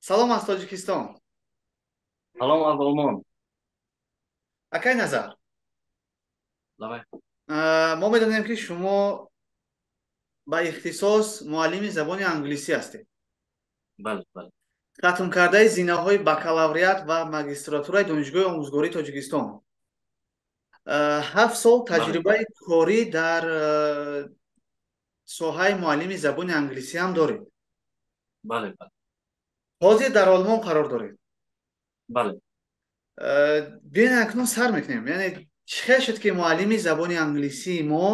Салом аз Тоҷикистон. Салом Авломон. Акай Назар, Давай. мо медонем ки шумо ба ихтисос муаллими забони англисӣ ҳастед. Бале, бале. хатмкардаи зинаҳои бакалавриат ва магистратураи Донишгоҳи омӯзгории Тоҷикистон. 7 сол Бале, таҷрибаи корӣ дар соҳаи муаллими забони англисӣ ҳам доред. бале, бале. ҳозир дар олмон қарор доред. Бале. биёен акнун сар мекунем, яъне чӣ хел шуд ки муаллими забони англисии мо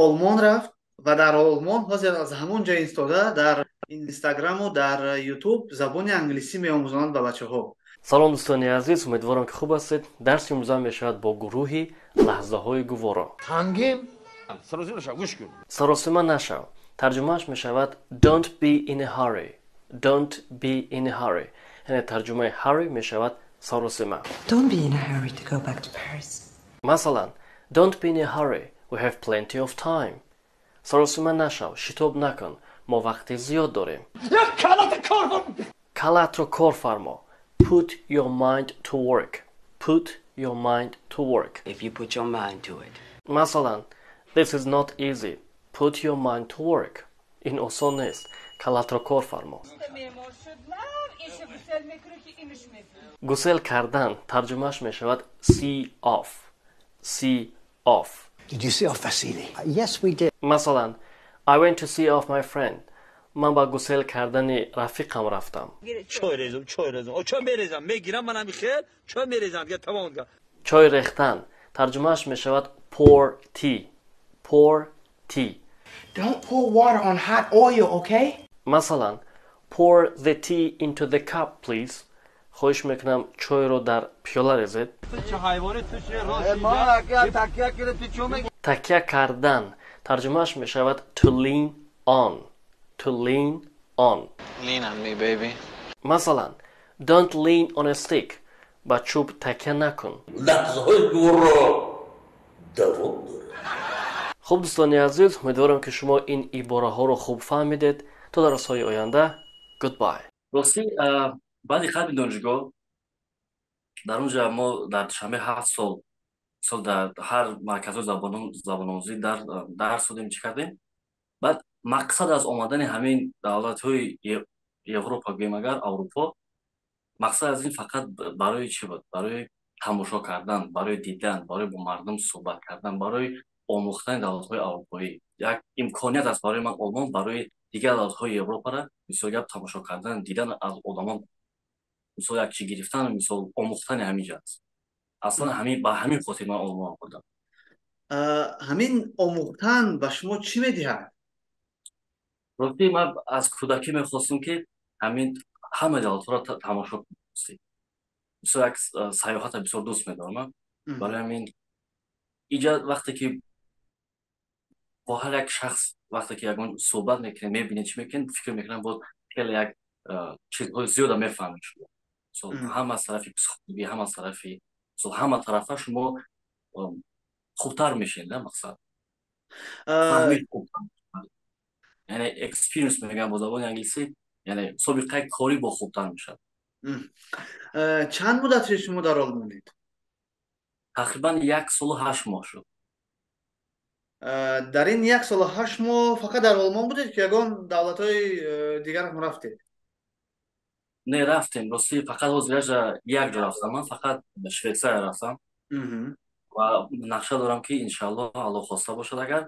олмон рафт ва дар олмон ҳозир аз ҳамон ҷо истода дар инстаграму дар ютуб забони англисӣ меомӯзонад ба бачаҳо. салом дӯстони азиз, умедворам ки хуб ҳастед. дарси имрӯза мешавад бо гурӯҳи лаҳзаҳои гуворо. саросима нашав. тарҷумааш мешавад don't be in a hurry. Don't be in a hurry. яъне тарҷумаи hurry мешавад саросима. Don't be in a hurry to go back to Paris. масалан, don't be in a hurry. We have plenty of time. саросима нашав, шитоб накун, мо вақти зиёд дорем. калатро кор фармо. Put your mind to work. Put your mind to work. If you put your mind to it. масалан, this is not easy. Put your mind to work. ин осон нест. калатро кор фармо. гусел кардан тарҷумааш мешавад see off. See off. Did you see off Vasily? Yes, we did. масалан, I went to see off my friend. ман ба гусел кардани рафиқам рафтам. чой рехтан тарҷумааш мешавад pour tea. Pour tea. Don't pour water on hot oil, okay? масалан, pour the tea into the cup, please. хоҳиш мекунам чойро дар пиёла резед. такя кардан тарҷумааш мешавад to lean on. To lean on. Lean on me, baby. масалан, don't lean on a stick. ба чӯб такя накун. хуб дӯстони азиз, умедворам ки шумо ин ибораҳоро хуб фаҳмидед. то дарсҳои оянда. Goodbye. Рости баъди қалби донишгоҳ дар он ҷо мо дар душанбе 7 сол дар ҳар марказҳои забономӯзӣ дарс додем, чӣ кардем. баъд мақсад аз омадани ҳамин давлатҳои Европа, гӯем агар Аврупо, мақсад аз ин фақат барои чӣ буд? Барои тамошо кардан, барои дидан, барои бо мардум суҳбат кардан, барои омӯхтани давлатҳои аврупоӣ. як имконият аст барои ман олмон барои дигар давлатҳои Европара мисол гап тамошо кардан, дидан аз одамон, мисол як чӣ гирифтан, мисол омӯхтани ҳамин ҷо аст. аслан ба ҳамин хотир ман олмон омадам. ҳамин омӯхтан ба шумо чӣ медиҳад? рости ман аз кӯдакӣ мехостам ки ҳамин ҳама давлатҳоро тамошо кунам. мисол як сайёҳата бисёр дӯст медорам. барои ҳамин иҷа вақте ки бо ҳар як шахс вақте ки ягон суҳбат мекунем, мебинем чӣ мекунем, фикр мекунам боз хеле як чизҳои зиёда мефаҳмем шумо. мисол ҳама аз тарафи психологӣ, ҳама аз тарафи мисол ҳама тарафа шумо хубтар мешед. мақсад фаҳмид хубтар, яъне experience мегӯям бо забони англисӣ, яъне собиқаи корӣ бо хубтар мешавад. чанд муддати шумо дар олмонед? тақрибан 1 солу 8 моҳ шуд. дар ин 1 солу 8 моҳ фақат дар олмон будед ки ягон давлатҳои дигарам рафтед? не, рафтем. рости фақат ҳозир як ҷо рафтам. ман фақат ба Шветсия рафтам ва нақша дорам ки иншааллоҳ алло хоста бошад агар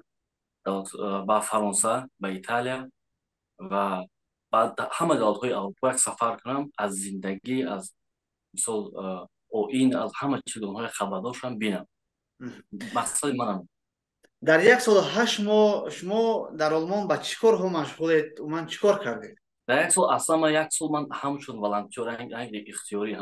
ба Фаронса, ба Италия ва ба ҳама давлатҳои Аврупо як сафар кунам, аз зиндагӣ, аз мисол оин, аз ҳама чиз онҳои хабардор шудам бинам. мақсади манам. дар 1 солу 8 моҳ шумо дар олмон ба чӣ корҳо машғулед? уман чӣ кор кардед? дар 1 сол аслан ман 1 сол ман ҳамчун волонтёр ихтиёрӣ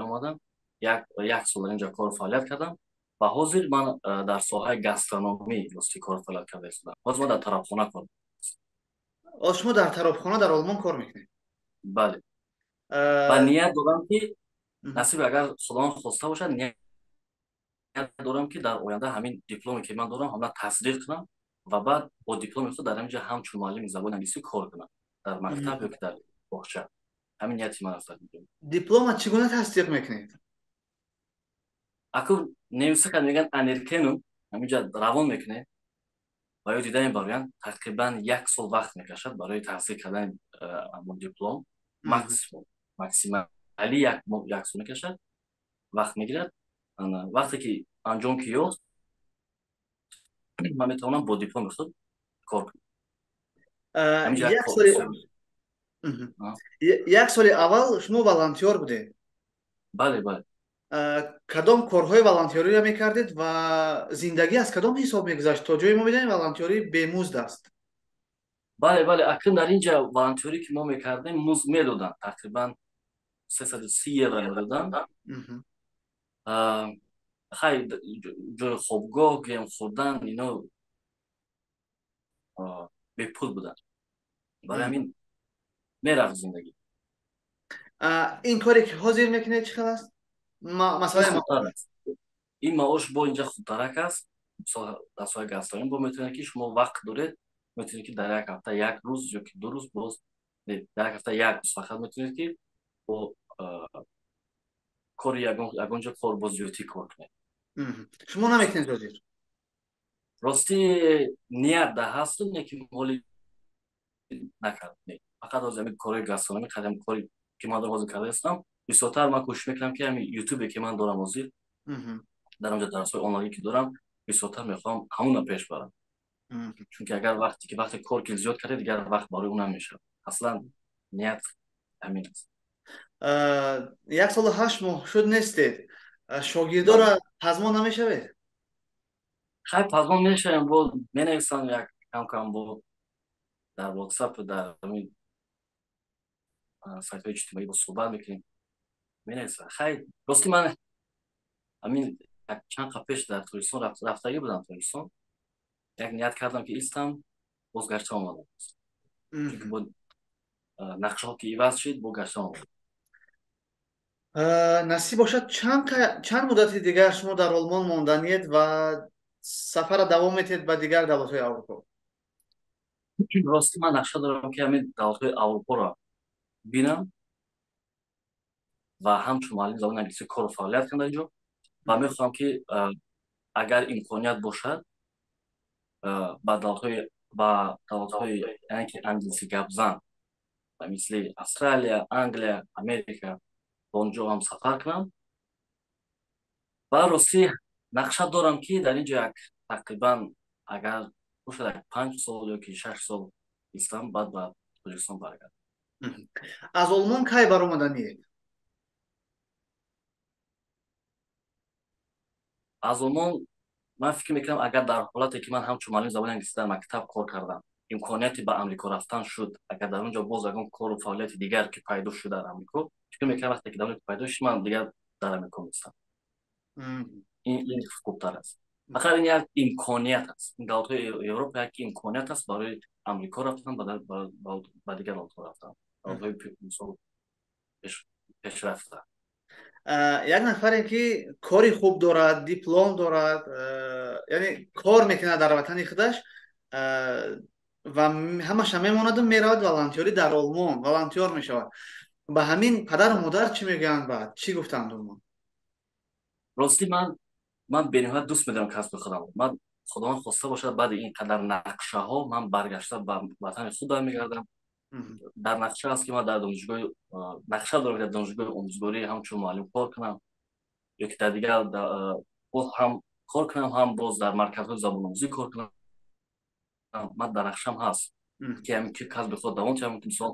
омадам. як сол дар инҷа кору фаъолият кардам ва ҳозир ман дар соҳаи гастрономӣ рости кору фаъолият карда истодам. ҳозир ман дар тарабхона кор мекунам. шумо дар тарабхона дар олмон кор мекунед? бале. ва ният дорам ки насиб агар худованд хоста бошад, ният дорам ки дар оянда ҳамин дипломе ки ман дорам ҳамна тасдиқ кунам ва баъд бо дипломи худ дар ин ҷо ҳамчун муаллими забони англисӣ кор кунам, дар мактаб ё ки дар боғча. ҳамин нияти ман аст. диплома чӣ гуна тасдиқ мекунед? аку невиса кад мегӯянд анеркенум ҳаминҷа равон мекунед ва ё дидани бароянд тақрибан 1 сол вақт мекашад барои таҳсил кардани диплом. максимали 1 сол мекашад, вақт мегирад. вақте ки анҷом ки ёфт, ман метавонам бо дипломи худ кор кунам. як соли аввал шумо волонтёр будед? бале бале. кадом корҳои волонтёриро мекардед ва зиндагӣ аз кадом ҳисоб мегузашт? То ҷое мо бидонем волонтёрӣ бемузд аст. бале бале, акн дар инҷа волонтёрӣ ки мо мекардем музд медоданд, тақрибан 330 евро медоданд. хай ҷои хобгоҳ, гем хӯрдан ино бепул буданд. барои ҳамин мерафт зиндагӣ. ин коре ки ҳозир мекунед чӣ хел аст? масалан ин маош бо инҷа хубтарак аст. дар соҳаи гастрономӣ бо метавонед ки шумо вақт доред, метавонед ки дар як ҳафта 1 рӯз ё ки 2 рӯз боз дар як ҳафта 1 рӯз фақат метавонед ки бо кори ягонҷо кор бо зиёдатӣ кор кунед. шумо намекунед ҳозир? рости ният да ҳасту, неки моли накардем. фақат ҳозир ҳамин кори гастрономӣ қадам кори ки ман дорам ҳозир карда ҳастам. бисёртар ман кӯшиш мекунам ки ҳамин ютубе ки ман дорам ҳозир дар онҷа дарсҳои онлайне ки дорам, бисёртар мехоҳам ҳамуна пеш барам. чунки агар вақте кор ки зиёд кардед, дигар вақт барои он намешавад. аслан ният ҳамин аст. 1 соли 8 моҳ шуд нестед. шогирдора пазмон намешавед? хай пазмон мешавем, бо менависам як кам бо дар WhatsApp дар ҳамин сайтҳои иҷтимоӣ бо суҳбат мекунем. менависам. хай рости ман ҳамин чанд қаф пеш дар Тоҷикистон рафтагӣ будам. Тоҷикистон як ният кардам ки истам бозгашта омадам. чунки бо нақшаҳо ки иваз шид бозгашта омадам. насиб бошад чанд муддати дигар шумо дар Олмон монданиед ва сафара давом метед ба дигар давлатҳои Аврупо? рости ман нақша дорам ки ҳамин давлатҳои Аврупоро бинам ва ҳамчун муаллими забони англисӣ кору фаъолият кунам дар инҷо. ва мехоҳам ки агар имконият бошад ба давлатҳои яъне ки англисӣ гапзан мисли Австралия, Англия, Америка ба онҷо ҳам сафар кунам. ва рости нақша дорам ки дар инҷо як тақрибан агар бошад 5 сол ё ки 6 сол истам, баъд ба Тоҷикистон баргардам. аз Олмон кай баромаданиед? аз Олмон ман фикр мекунам агар дар ҳолате ки ман ҳамчун муаллими забони англисӣ дар мактаб кор кардам, имконияти ба Амрико рафтан шуд, агар дар онҷо боз ягон кору фаъолияти дигар ки пайдо шуд дар Амрико, фикр мекунам вақте ки давлати пайдо шуд, ман дигар дар Амрико меистам. ин хубтар аст. фақат ин як имконият аст. ин давлатҳои Европа як имконият аст барои Амрико рафтан, ба дигар давлатҳо рафтан. давлатҳои мисол пешрафта. як нафаре ки кори хуб дорад, диплом дорад, яъне кор мекунад дар ватани худаш ва ҳамаша мемонаду меравад волонтёрӣ дар Олмон, волонтёр мешавад. ба ҳамин падару модар чӣ мегӯянд? баъд чӣ гуфтанд Олмон? рости ман бениҳоят дӯст медорам касби худам. ман худованд хоста бошад баъди ин қадар нақшаҳо ман баргашта ба ватани худ бармегардам. дар нақша аст ки ман дар донишгоҳи нақша дорам дар донишгоҳи омӯзгорӣ ҳамчун муаллим кор кунам ё ки дар дигар ҳам кор кунам, ҳам боз дар марказҳои забономӯзӣ кор кунам. ман дар нақшам ҳаст ки ҳамин ки касби худ давом диҳам. мисол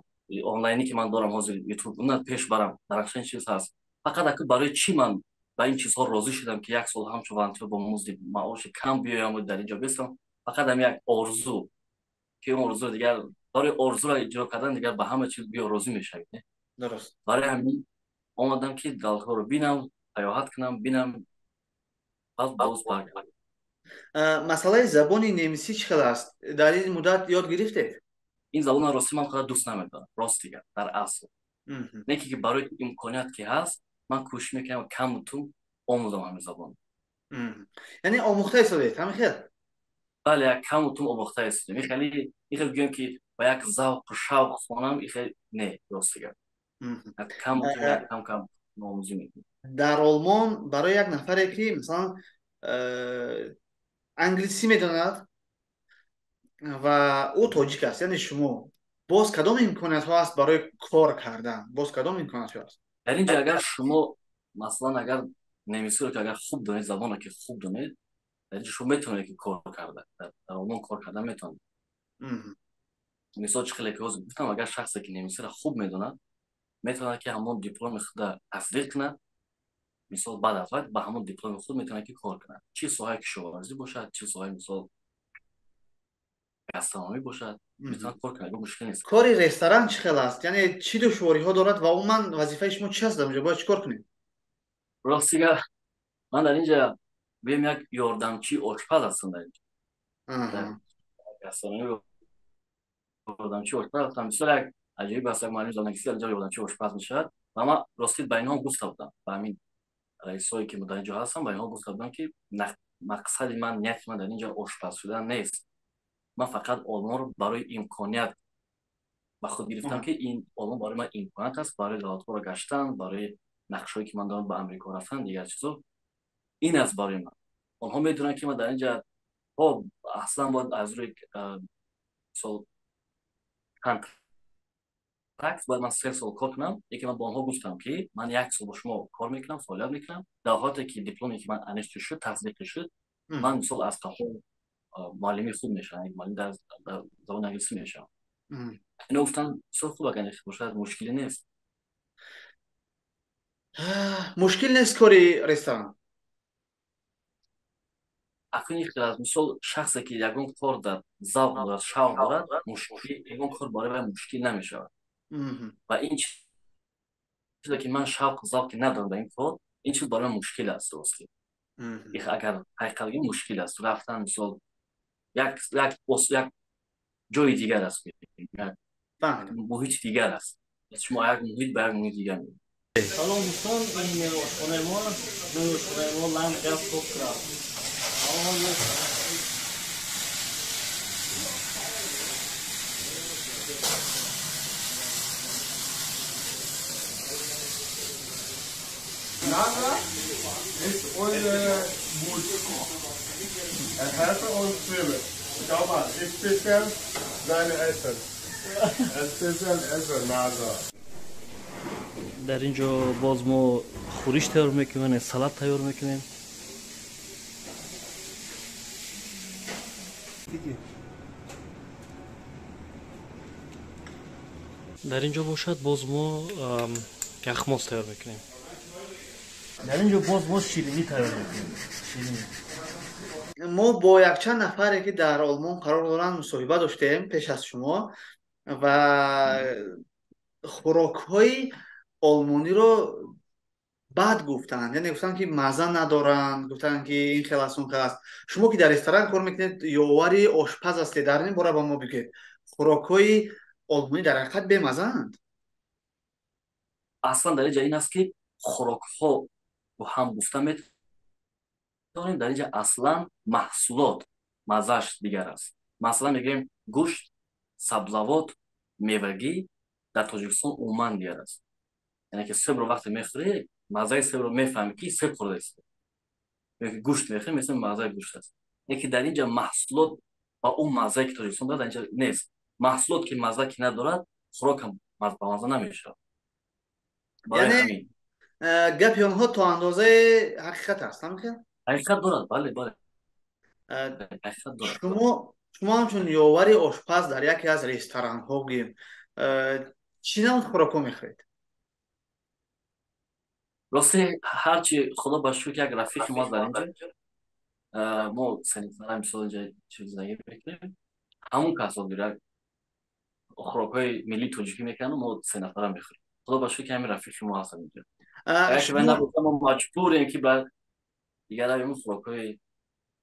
онлайне ки ман дорам ҳозир ютуб уна пеш барам, дар нақша ин чиз ҳаст. фақат аку барои чӣ ман ба ин чизҳо розӣ шудам ки 1 сол ҳамчун волонтёр бо музди маоши кам биёям дар инҷо бистам? фақат ҳам як орзу ки он орзу дигар барои орзуро иҷро кардан дигар ба ҳама чиз биё розӣ мешавед. дуруст. барои ҳамин омадам ки давлатҳоро бинам, саёҳат кунам, бинам, баъд боз баргардам. масъалаи забони немисӣ чӣ хел аст? дар ин муддат ёд гирифтед? ин забонро рости ман худам дӯст намедорам. ростига дар асл неки ки барои имконият ки ҳаст ман кӯшиш мекунам камутум омӯзам ҳамин забон. яъне омӯхта ҳисобед ҳамин хел? бале, як камутум омӯхта ҳисобем. ин хел гӯем ки ба як завқу шавқ хонам, ин хел не ростига. мгм. کم و کم یک کم کم ناموزی میکنیم. дар олмон барои як нафаре ки масалан англисӣ медонад ва ӯ тоҷик аст, яъне шумо боз кадом имкониятҳо аст барои кор кардан? Боз кадом имкониятҳо аст? در اینجا اگر شما مثلا اگر نمیسی رو که اگر خوب دونید، زبان رو که خوب دونید، در اینجا شما میتونید که کار کرده در آلمان کار کردن میتونید. مهم. مثال چه خیلی که گفتم اگر شخصی که نمیسی رو خوب میدونه میتونه که همون دیپلم خود تصدیق کنه. مثال بعد از وقت با همون دیپلم خود میتونه که کار کنه، چه ساحه کشاورزی باشد، چه ساحه مثال گاسترونومی باشد، میتونه کار کنه، مشکل نیست. کори ресторан чӣ хел аст? Яъне чӣ душвориҳо дорад ва умуман вазифаи шумо чӣ аст дар онҷо? Бояд чӣ кор кунед? راستیگه من در اینجا بیم یک یاردمچی آشپز هستم. در اینجا در Аҳа. گاسترونومی یاردمچی آشپز هستم. مثال یک عجیب است، یک معلم زبان‌انگلیسی در اینجا یاردمچی آشپز میشود و من راستی با اینها گفته بودم، با همین رئیسایی که در اینجا هستم با اینها گفته بودم که مقصد من، نیت من در اینجا آشپز شدن نیست. من فقط آلمان رو برای امکانیت با خود گرفتم که این آلمان برای من امکانیت است، برای دولت‌ها رو گشتن، برای نقشه‌ای که من دارم به امریکا رفتن، دیگر چیزا. این از برای من. آنها میدونن که من در اینجا اصلا باید از روی سال کنترکت باید من 3 سال کار کنم. یکی من با آنها گفتم که من 1 سال با شما کار میکنم، فعالیت میکنم، در حالی که دیپلمی که من انشته شد تصدیق شد، من مثال از قهوه معلمی خود میشم، معلم در زبان انگلیسی میشم. اینا گفتن بسیار خوب اگر باشد مشکلی نیست. مشکل نیست کاری رستوران. اکنون خیلی از مثال شخصی که یگان کار در ذوق دارد، شوق دارد، مشکلی یگان کار برای من مشکل نمیشود. و این چیزی که من شوق ذوقی ندارم در این کار، این چیز برای من مشکل است. راستی اگر حقیقتا مشکل است رفتن مثال یک جای دیگر است، یک محیط دیگر است. شما یک محیط به یک محیط دیگر می‌رید. سلام دوستان، این آشپزخانه ما، نوع آشپزخانه ما لام گاز کوکرا. Nada ist unsere Mut. Helfe uns Zwiebel. Schau mal, ich bestelle seine Essen. Es bestelle Essen, Nada. در اینجا باز ما خورش تیار میکنیم، سالاد تیار میکنیم. در اینجا باشد باز ما یخماس تیار میکنیم. در اینجا باز شیرینی تیار میکنیم. ما با یک چند نفری که در آلمان قرار دارن مصاحبه داشتیم پیش از شما و خوراک‌های آلمانی رو بد گفتن، یعنی گفتن که مزه ندارن، گفتن که این خیلی است. شما که در رستوران کار میکنید، یاوری آشپز هستید، در این باره با ما بگید خوراک‌های آلمانی در حقیقت بمزه اند؟ اصلا در اینجا این است که خوراک‌ها رو هم گفته میتونیم، در اینجا اصلا محصولات مزهش دیگر است. مثلا میگیم گوشت، سبزوات، میوگی در تاجیکستان عموما دیگر است. یعنی که سب رو وقتی میخوری مزه سب رو میفهمی که سب خورده است. یعنی که گوشت میخوری مثل مزه گوشت است. یکی در اینجا محصولات با اون مزه که تاجیکستان داره در اینجا نیست. محصولات که مزه که ندارد خوراک هم مزه نمیشه. یعنی گپی آنها تا اندازه حقیقت است، نمی‌خواد؟ حقیقت دارد، بله. حقیقت دارد. شما همچون یاوری آشپز در یکی از رستوران ها گیم چی نوع خوراک میخورید؟ راستی هرچی خدا با شکر یک رفیق ما در اینجا، ما سنیتنر مثال اینجا چیز زندگی میکنیم، همون کسا دیره خوراکای ملی تاجیکی میکنن و ما 3 نفر میخوریم. خدا با شکر همین رفیق ما هستن اینجا. اگه من نبودم ما مجبوریم که بعد دیگر همون خوراکای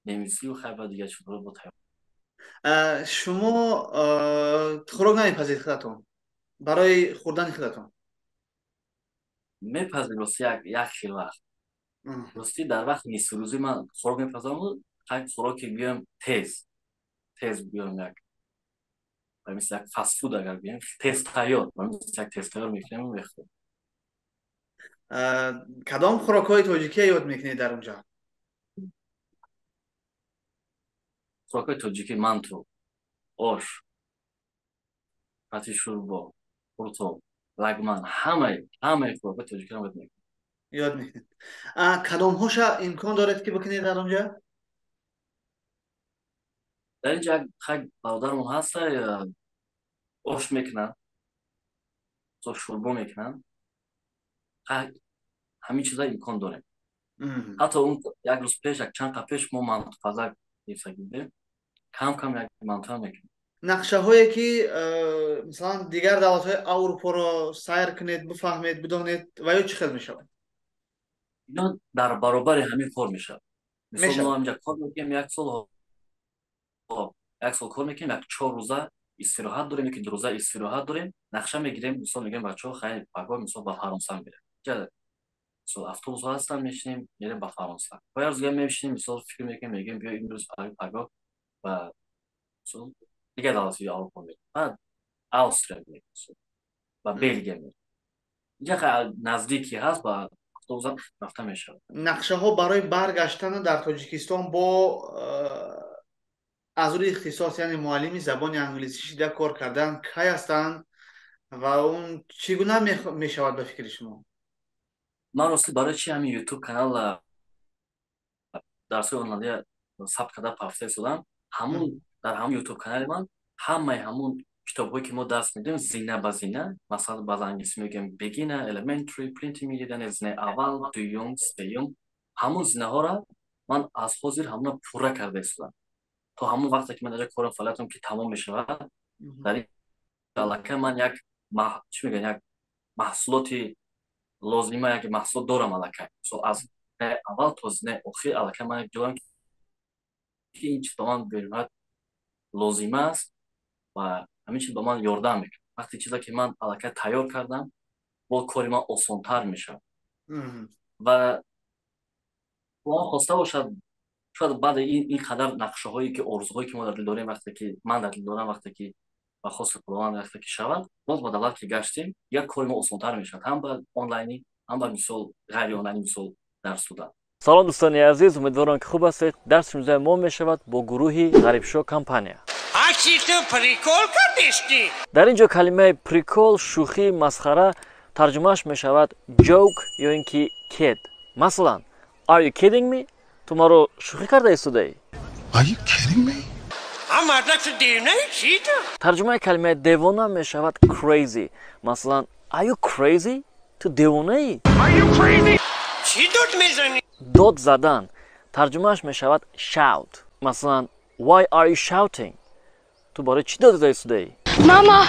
نمیسی و خیلی دیگر چیزا رو با شما خوراک نمیپذید خودتون برای خوردن خودتون؟ میپذیرم راستی یک خیلی وقت. راستی در وقت نیست روزی من خوراک میپذیرم و خوراکی بیام تیز بیام یک مثل یک فست فود اگر بگیم تست تیار، من مثل یک تست تیار میکنم و میخورم. کدام خوراک‌های تاجیکی یاد میکنید در اونجا؟ خوراکای تاجیکی مانتو، آش، پتی شوربا، قورتو، لگمن، همه خوراکای تاجیکی رو یاد میکنم. یاد میکنید. کدام هاش امکان دارد که بکنید در اونجا؟ در اینجا یک برادرمون هست آش میکنن، تو شوربا میکنن، همین چیزا امکان داریم. حتی اون یک روز پیش یک چند پیش ما مانتو فضا گرفتیم، کم کم یک مانتو میکنیم. نقشه هایی که مثلا دیگر دولت های اروپا رو سیر کنید بفهمید بدونید و یا چی خیلی میشود؟ اینا در برابر همین کار میشه. مثلا ما میشود. اینجا کار میکنیم یک سال کار میکنیم، یک 4 روزه استراحت داریم، یک 2 روزه استراحت داریم، نقشه میگیریم، مثلا میگیم بچه‌ها خیلی پاگا مثلا به فرانسه میریم. مثلا اتوبوس هستن میشینیم میریم به فرانسه. و یا دیگه میشینیم مثلا فکر میکنیم میگیم بیا این روز پاگا و مثلا دیگه دولت اروپا میریم. بعد استرالیا میریم و بلژیم میریم. اینجا خیلی نزدیکی هست با اتوبوس رفته میشه. نقشه ها برای برگشتن در تاجیکستان با از روی اختصاص یعنی معلمی زبان انگلیسی شده کار کردن کی هستند و اون چگونه میشود به فکر شما؟ من راستی برای چی همین یوتیوب کانال درس‌های آنلاین ثبت کرده پافته شدم. همون در همون یوتیوب کانال من همون کتابایی که ما درس میدیم زینه به زینه، مثلا باز انگلیسی میگیم beginner, elementary, intermediate، زینه اول، دوم، سوم، همون زینه ها را من از حاضر همون پورا کرده شدم. تا همون وقتی که من در کارم فعالیتم که تمام میشه در این علاقه من یک چی میگن یک محصولاتی لازمه، یک محصول دارم علاقه. از اول تا زینه آخر علاقه من دارم که این چیز به من برایت لازم است و همین چیز به من یاردم میکنه. وقتی چیزا که من علاقه تیار کردم با کاری من آسان‌تر میشه و ما خواسته باشد شاید بعد این قدر نقشه هایی که آرزوهایی که ما در دل داریم وقتی که من در دل دارم وقتی که و خاص خداوند وقتی که شود باز با دولت که گشتیم یک کاری ما آسان‌تر میشه، هم با آنلاینی هم با مثال غیر آنلاینی مثال درس دادن. سلام دوستان عزیز، امیدوارم که خوب هستید. درس امروز ما میشود با گروهی غریب شو کمپانیا. در اینجا کلمه پریکول شوخی مسخره ترجمهش میشود جوک یا اینکه کید. مثلا Are you kidding me؟ تو ما رو شوخی کرده استودی؟ Are you kidding me? ترجمه کلمه دیوانه میشود crazy. مثلا Are you crazy؟ تو دیوانه ای؟ چی داد میزنی؟ داد زدن ترجمهش میشود shout. مثلا Why are you shouting؟ تو برای چی داد استودی؟ Mama,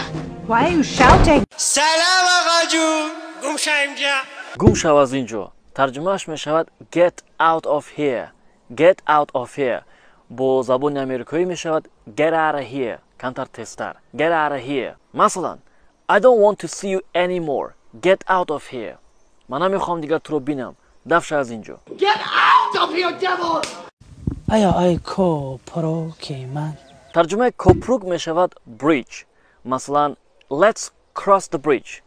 why are you shouting? سلام آقا جون، گم شو اینجا. گم شو از اینجا ترجمهش میشود get out of here. get out of here با زبان امریکایی میشود get out of here. کمتر تستر get out of here. مثلا I don't want to see you anymore. get out of here. من نمیخوام دیگر تو رو بینم. دفش از اینجا. Get out of here, devil! ای کوپروکی من. ترجمه کوپروک میشود bridge. مثلا let's cross the bridge.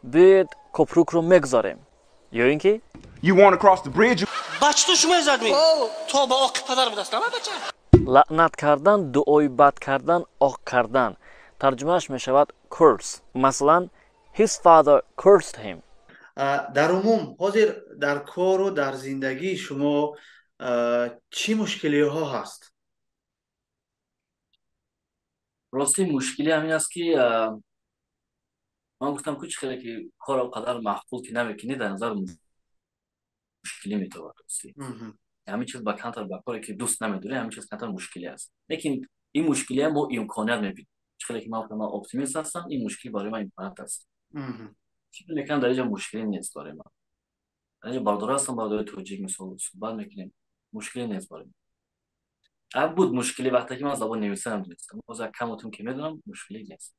بیاید کوپروک رو میگذاریم. یا اینکه You want to cross the bridge? بچه تو شما زدمی تو با آق پدر بدست نمه بچه لعنت کردن، دعای بد کردن، آق کردن ترجمهش میشود curse. مثلا his father cursed him. در عموم حاضر در کار و در زندگی شما چی مشکلی ها هست؟ راستی مشکلی همین است که من گفتم که خیلی که کار قدر محفوظ که نمیکنی در نظر مشکلی میتونه راستی. همین چیز با کانتر با کاری که دوست نمیدونی همین چیز کانتر مشکلی است. لیکن این مشکلی ما امکانات میبینیم. خیلی که من اپتیمیست هستم این مشکلی برای من امکانات است. لیکن در اینجا مشکلی نیست برای من. در اینجا باردار هستم باردار توجیه مثال صحبت میکنیم مشکلی نیست برای من. اگه بود مشکلی وقتی که من زبان نویسنم دونستم باز کمتون که میدونم مشکلی نیست.